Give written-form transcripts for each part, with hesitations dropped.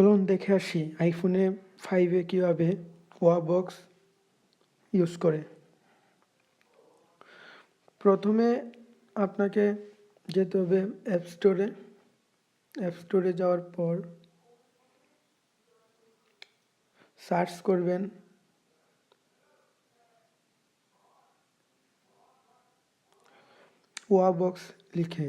চলুন দেখে আসি আইফোনে 5 কীভাবে ওয়াবক্স ইউজ করে। প্রথমে আপনাকে যেতে হবে অ্যাপ স্টোরে যাওয়ার পর সার্চ করবেন ওয়াবক্স লিখে।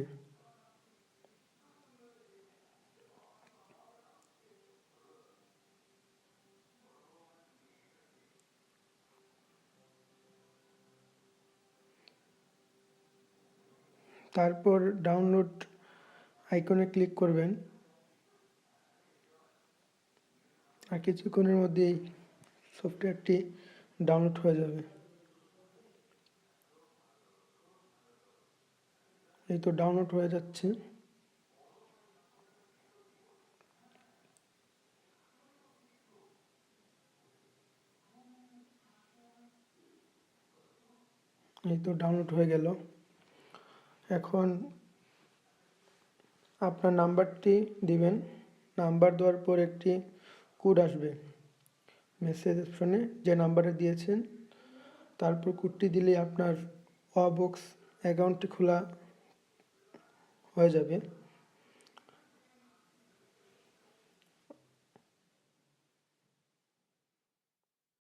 তারপর ডাউনলোড আইকনে ক্লিক করবেন, আর কিছুক্ষণের মধ্যেই সফটওয়্যারটি ডাউনলোড হয়ে যাবে। এই তো ডাউনলোড হয়ে যাচ্ছে। এই তো ডাউনলোড হয়ে গেল। এখন আপনার নাম্বারটি দিবেন। নাম্বার দেওয়ার পর একটি কোড আসবে মেসেজ অপশনে, যে নাম্বারে দিয়েছেন। তারপর কোডটি দিলেই আপনার ওয়াবক্স অ্যাকাউন্টটি খোলা হয়ে যাবে।